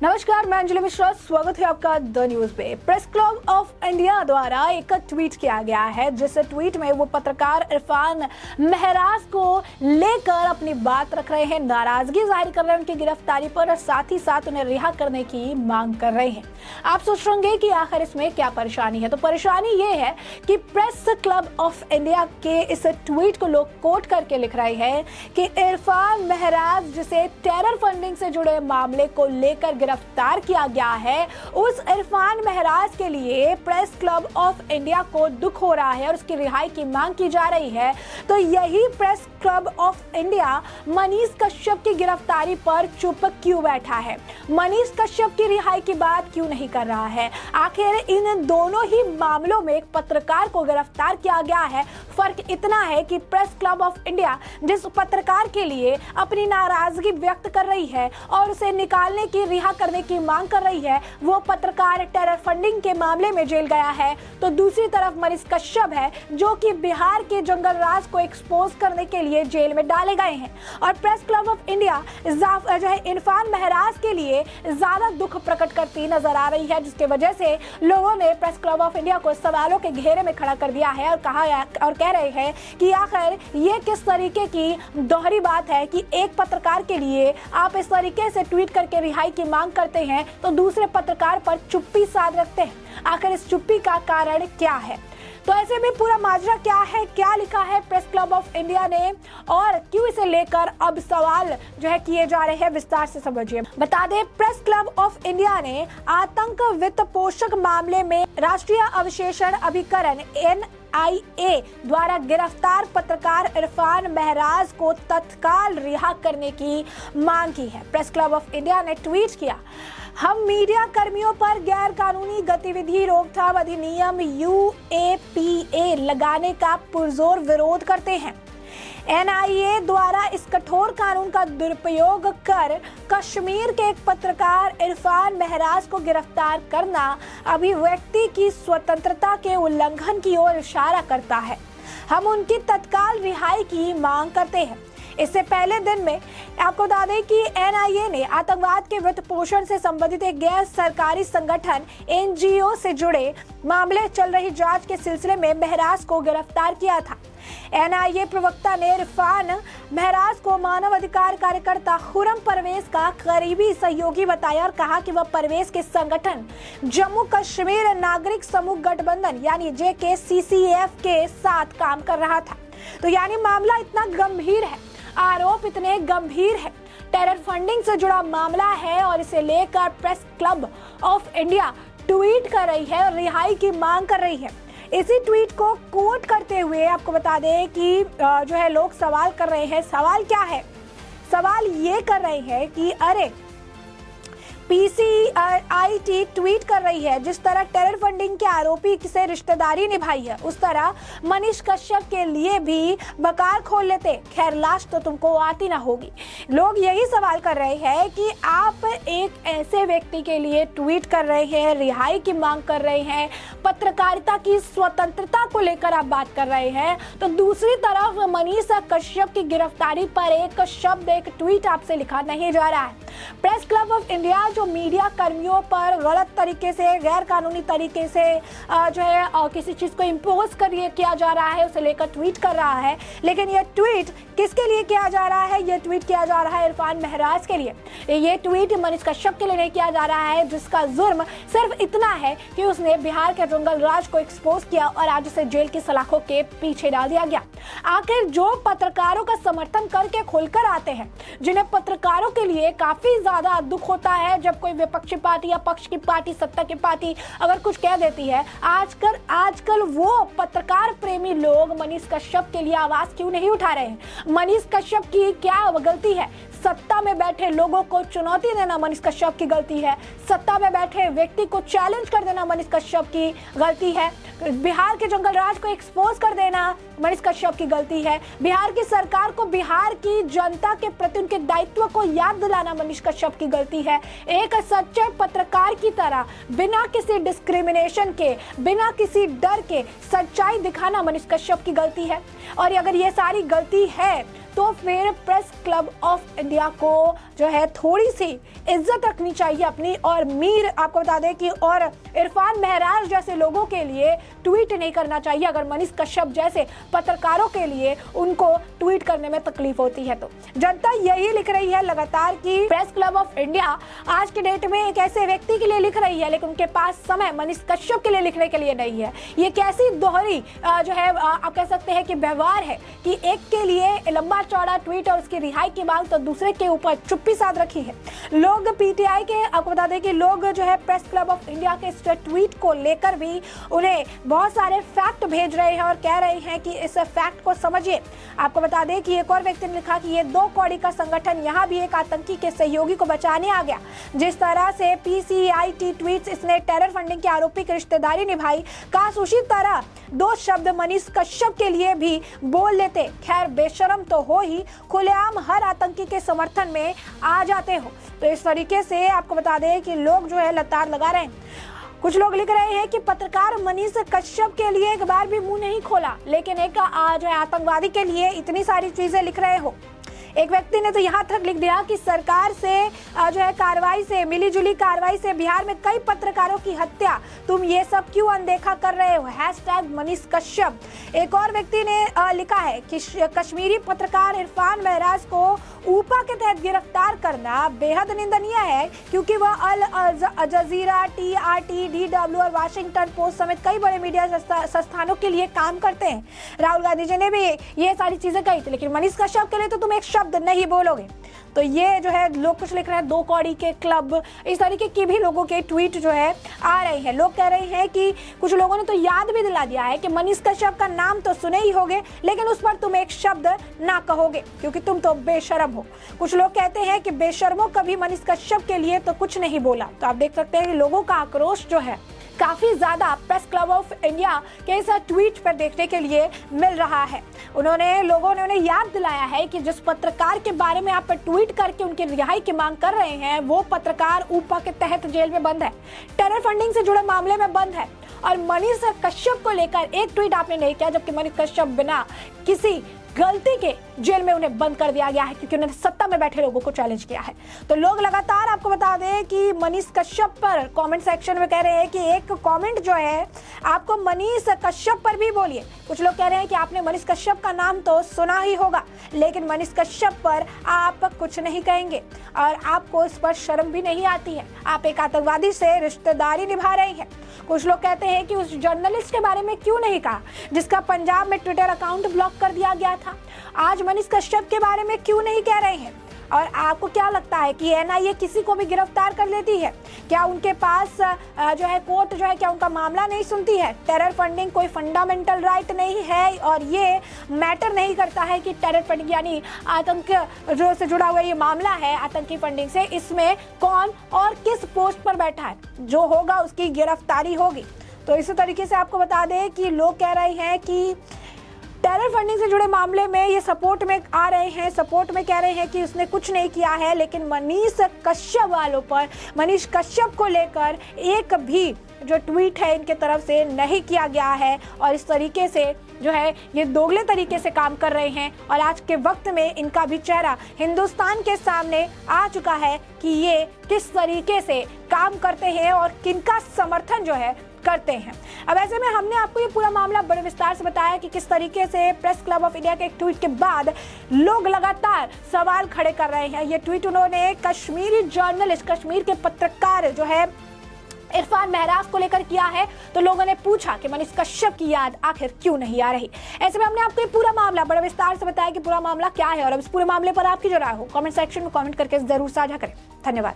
नमस्कार, मैं अंजलि मिश्रा। स्वागत है आपका द न्यूज पे। प्रेस क्लब ऑफ इंडिया द्वारा एक ट्वीट किया गया है, जिस ट्वीट में वो पत्रकार इरफान महराज को लेकर अपनी बात रख रहे हैं, नाराजगी जाहिर कर रहे हैं उनकी गिरफ्तारी पर और साथ ही साथ उन्हें रिहा करने की मांग कर रहे हैं। आप सोच रहे होंगे कि आखिर इसमें क्या परेशानी है, तो परेशानी ये है कि प्रेस क्लब ऑफ इंडिया के इस ट्वीट को लोग कोट करके लिख रहे हैं कि इरफान महराज, जिसे टेरर फंडिंग से जुड़े मामले को लेकर गिरफ्तार किया गया है, उस इरफान महराज के लिए प्रेस क्लब ऑफ इंडिया को दुख हो रहा है और उसकी रिहाई की मांग की जा रही है। तो यही press club of India Manish Kashyap की गिरफ्तारी पर चुप क्यों बैठा है? मनीष कश्यप की रिहाई की बात क्यों नहीं कर रहा है? आखिर इन दोनों ही मामलों में एक पत्रकार को गिरफ्तार किया गया है। फर्क इतना है कि प्रेस क्लब ऑफ इंडिया जिस पत्रकार के लिए अपनी नाराजगी व्यक्त कर रही है और उसे निकालने की, रिहा करने की मांग कर रही है, वो पत्रकार टेरर फंडिंग के मामले में जेल गया है। तो दूसरी तरफ मनीष कश्यप है, जो कि बिहार के जंगल राज को एक्सपोज करने के लिए जेल में डाले गए हैं। और प्रेस क्लब ऑफ इंडिया जो है इरफान महराज के लिए ज्यादा दुख प्रकट करती नजर आ रही है, जिसकी वजह से लोगों ने प्रेस क्लब ऑफ इंडिया को सवालों के घेरे में खड़ा कर दिया है और कह रहे हैं कि आखिर ये किस तरीके की दोहरी बात है कि एक पत्रकार के लिए आप इस तरीके से ट्वीट करके रिहाई की मांग करते हैं तो दूसरे पत्रकार पर चुप्पी साध रखते हैं। आखिर इस चुप्पी का कारण क्या है? तो ऐसे में पूरा माजरा क्या है, क्या लिखा है प्रेस क्लब ऑफ इंडिया ने और क्यों इसे लेकर अब सवाल जो है किए जा रहे हैं, विस्तार से समझिए। बता दें, प्रेस क्लब ऑफ इंडिया ने आतंक वित्त पोषक मामले में राष्ट्रीय अवशेषण अभिकरण NIA द्वारा गिरफ्तार पत्रकार इरफान महराज को तत्काल रिहा करने की मांग की है। प्रेस क्लब ऑफ इंडिया ने ट्वीट किया, हम मीडिया कर्मियों पर गैर कानूनी गतिविधि रोकथाम अधिनियम UAPA लगाने का पुरजोर विरोध करते हैं। NIA द्वारा इस कठोर कानून का दुरुपयोग कर कश्मीर के एक पत्रकार इरफान महराज को गिरफ्तार करना अभिव्यक्ति की स्वतंत्रता के उल्लंघन की ओर इशारा करता है। हम उनकी तत्काल रिहाई की मांग करते हैं। इससे पहले दिन में आपको बता दें कि NIA ने आतंकवाद के वित्त पोषण से संबंधित एक गैर सरकारी संगठन NGO से जुड़े मामले चल रही जांच के सिलसिले में महराज को गिरफ्तार किया था। NIA प्रवक्ता ने इरफान महराज को मानव अधिकार कार्यकर्ता खुर्रम परवेज का करीबी सहयोगी बताया और कहा कि वह परवेज के संगठन जम्मू कश्मीर नागरिक समूह गठबंधन यानी JKCCF के साथ काम कर रहा था। तो यानी मामला इतना गंभीर है, आरोप इतने गंभीर है, टेरर फंडिंग से जुड़ा मामला है और इसे लेकर press club of India tweet कर रही है और रिहाई की मांग कर रही है। इसी ट्वीट को कोट करते हुए आपको बता दें कि जो है लोग सवाल कर रहे हैं। सवाल क्या है? सवाल ये कर रहे हैं कि अरे PCIT ट्वीट कर रही है, जिस तरह टेरर फंडिंग के आरोपी से रिश्तेदारी निभाई है उस तरह मनीष कश्यप के लिए भी बकार खोल लेते। खैर, लाश तो तुमको आती ना होगी। लोग यही सवाल कर रहे हैं कि आप एक ऐसे व्यक्ति के लिए ट्वीट कर रहे हैं, रिहाई की मांग कर रहे हैं, पत्रकारिता की स्वतंत्रता को लेकर आप बात कर रहे हैं, तो दूसरी तरफ मनीष कश्यप की गिरफ्तारी पर एक शब्द, एक ट्वीट आपसे लिखा नहीं जा रहा है। प्रेस क्लब ऑफ इंडिया जो मीडिया कर्मियों पर गलत तरीके से, गैर कानूनी तरीके से जो है किसी चीज को इम्पोज किया जा रहा है, उसे लेकर ट्वीट कर रहा है। लेकिन ये ट्वीट किसके लिए किया जा रहा है? ये ट्वीट किया जा रहा है इरफान महराज के लिए। ये ट्वीट मनीष कश्यप के लिए नहीं किया जा रहा है, जिसका जुर्म सिर्फ इतना है कि उसने बिहार के जंगल राज को एक्सपोज किया और आज उसे जेल की सलाखों के पीछे डाल दिया गया। आखिर जो पत्रकारों का समर्थन करके खुलकर आते हैं, जिन्हें पत्रकारों के लिए काफी ज्यादा दुख होता है जब कोई विपक्षी पार्टी या पक्ष की पार्टी, सत्ता की पार्टी अगर कुछ कह देती है, आजकल वो पत्रकार प्रेमी लोग मनीष कश्यप के लिए आवाज क्यों नहीं उठा रहे हैं? मनीष कश्यप की क्या गलती है? सत्ता में बैठे लोगों को चुनौती देना मनीष कश्यप की गलती है। सत्ता में बैठे व्यक्ति को चैलेंज कर देना मनीष कश्यप की गलती है। बिहार के जंगल राज को एक्सपोज कर देना मनीष कश्यप की गलती है। बिहार की सरकार को बिहार की जनता के प्रति उनके दायित्व को याद दिलाना मनीष कश्यप की गलती है। एक सच्चे पत्रकार की तरह बिना किसी डिस्क्रिमिनेशन के, बिना किसी डर के सच्चाई दिखाना मनीष कश्यप की गलती है। और अगर ये सारी गलती है तो फिर प्रेस क्लब ऑफ इंडिया को जो है थोड़ी सी इज्जत रखनी चाहिए अपनी। और मीर आपको बता दें कि और इरफान महराज जैसे लोगों के लिए ट्वीट नहीं करना चाहिए। अगर मनीष कश्यप जैसे पत्रकारों के लिए उनको ट्वीट करने में तकलीफ होती है तो जनता यही लिख रही है लगातार कि प्रेस क्लब ऑफ इंडिया आज के डेट में एक ऐसे व्यक्ति के लिए लिख रही है, लेकिन उनके पास समय मनीष कश्यप के लिए लिखने के लिए नहीं है। ये कैसी दोहरी जो है आप कह सकते हैं कि व्यवहार है कि एक के लिए लंबा चौड़ा ट्वीट और उसकी रिहाई की मांग तो दूसरे के ऊपर चुप्पी साध रखी है। लोग पीटीआई के आपको बता दें कि लोग जो है प्रेस क्लब ऑफ इंडिया के इस ट्वीट को लेकर भी उन्हें बहुत सारे फैक्ट भेज रहे हैं और कह रहे हैं कि इस फैक्ट को समझिए। आपको बता दें कि एक और व्यक्ति ने लिखा कि ये 2 कौड़ी का संगठन यहाँ भी एक आतंकी के सहयोगी को बचाने आ गया। जिस तरह से PCIT ट्वीट्स इसने टेरर फंडिंग के आरोपी की रिश्तेदारी निभाई, काश उसी तरह 2 शब्द मनीष कश्यप के लिए भी बोल लेते। खैर बेशरम तो हो ही, खुलेआम हर आतंकी के समर्थन में आ जाते हो। तो इस तरीके से आपको बता दें कि लोग जो है लताड़ लगा रहे हैं। कुछ लोग लिख रहे हैं कि पत्रकार मनीष कश्यप के लिए एक बार भी मुंह नहीं खोला, लेकिन एक जो है आतंकवादी के लिए इतनी सारी चीजें लिख रहे हो। एक व्यक्ति ने तो यहाँ तक लिख दिया कि सरकार से जो है कार्रवाई से, मिलीजुली कार्रवाई से बिहार में कई पत्रकारों की हत्या, तुम ये सब क्यों अनदेखा कर रहे हो, #मनीष कश्यप। एक और व्यक्ति ने लिखा है कि कश्मीरी पत्रकार इरफान महराज को ऊपा के तहत गिरफ्तार करना बेहद निंदनीय है, क्योंकि वह अल जजीरा, TRT, DW और वाशिंगटन पोस्ट समेत कई बड़े मीडिया संस्थानों के लिए काम करते हैं। राहुल गांधी जी ने भी ये सारी चीजें कही थी, लेकिन मनीष कश्यप के लिए तो तुम एक शब्द नहीं बोलोगे। तो ये जो है लोग कुछ लिख रहे हैं 2 कौड़ी के क्लब, इस तरीके की भी लोगों के ट्वीट जो है आ रहे हैं। लोग कह रहे हैं कि कुछ लोगों ने तो याद भी दिला दिया है कि मनीष कश्यप का नाम तो सुने ही होगे, लेकिन उस पर तुम एक शब्द ना कहोगे क्योंकि तुम तो बेशर्म हो। कुछ लोग कहते हैं कि बेशर्मों कभी मनीष कश्यप के लिए तो कुछ नहीं बोला। तो आप देख सकते हैं कि लोगों का आक्रोश जो है काफी ज्यादा प्रेस क्लब ऑफ इंडिया के इस ट्वीट पर देखने के लिए मिल रहा है। लोगों ने उन्हें याद दिलाया है कि जिस पत्रकार के बारे में आप ट्वीट करके उनकी रिहाई की मांग कर रहे हैं, वो पत्रकार ऊपा के तहत जेल में बंद है, टेरर फंडिंग से जुड़े मामले में बंद है। और मनीष कश्यप को लेकर एक ट्वीट आपने नहीं किया, जबकि मनीष कश्यप बिना किसी गलती के जेल में उन्हें बंद कर दिया गया है क्योंकि उन्होंने सत्ता में बैठे लोगों को चैलेंज किया है। तो लोग लगातार आपको बता दें कि मनीष कश्यप पर कमेंट सेक्शन में कह रहे हैं कि एक कमेंट जो है आपको मनीष कश्यप पर भी बोलिए। कुछ लोग कह रहे हैं कि आपने मनीष कश्यप का नाम तो सुना ही होगा, लेकिन मनीष कश्यप पर आप कुछ नहीं कहेंगे और आपको इस पर शर्म भी नहीं आती है। आप एक आतंकवादी से रिश्तेदारी निभा रहे हैं। कुछ लोग कहते हैं कि उस जर्नलिस्ट के बारे में क्यों नहीं कहा जिसका पंजाब में ट्विटर अकाउंट ब्लॉक कर दिया गया था। आज मनीष कश्यप के बारे में क्यों नहीं कह रहे हैं। और आपको क्या लगता है कि NIA किसी को भी गिरफ्तार कर लेती है? क्या उनके पास जो है कोर्ट जो है क्या उनका मामला नहीं सुनती है? टेरर फंडिंग कोई फंडामेंटल राइट नहीं है और ये मैटर नहीं करता है कि टेरर फंडिंग यानी आतंक जो से जुड़ा हुआ ये मामला है आतंकी फंडिंग से, इसमें कौन और किस पोस्ट पर बैठा है, जो होगा उसकी गिरफ्तारी होगी। तो इसी तरीके से आपको बता दें कि लोग कह रहे हैं कि टेरर फंडिंग से जुड़े मामले में ये सपोर्ट में आ रहे हैं, सपोर्ट में कह रहे हैं कि उसने कुछ नहीं किया है, लेकिन मनीष कश्यप वालों पर, मनीष कश्यप को लेकर एक भी जो ट्वीट है इनके तरफ से नहीं किया गया है। और इस तरीके से जो है ये दोगले तरीके से काम कर रहे हैं और आज के वक्त में इनका भी चेहरा हिंदुस्तान के सामने आ चुका है कि ये किस तरीके से काम करते हैं और किनका समर्थन जो है करते हैं। अब ऐसे में हमने आपको ये पूरा मामला बड़े विस्तार से बताया कि किस तरीके से प्रेस क्लब ऑफ इंडिया के एक ट्वीट के बाद लोग लगातार सवाल खड़े कर रहे हैं। ये ट्वीट उन्होंने कश्मीरी जर्नलिस्ट, कश्मीर के पत्रकार जो है इरफान महराज को लेकर किया है। तो लोगों ने पूछा कि मनीष कश्यप की याद आखिर क्यों नहीं आ रही। ऐसे में हमने आपको ये पूरा मामला बड़े विस्तार से बताया कि पूरा मामला क्या है और अब इस पूरे मामले पर आपकी जो राय हो कमेंट सेक्शन में कमेंट करके जरूर साझा करें। धन्यवाद।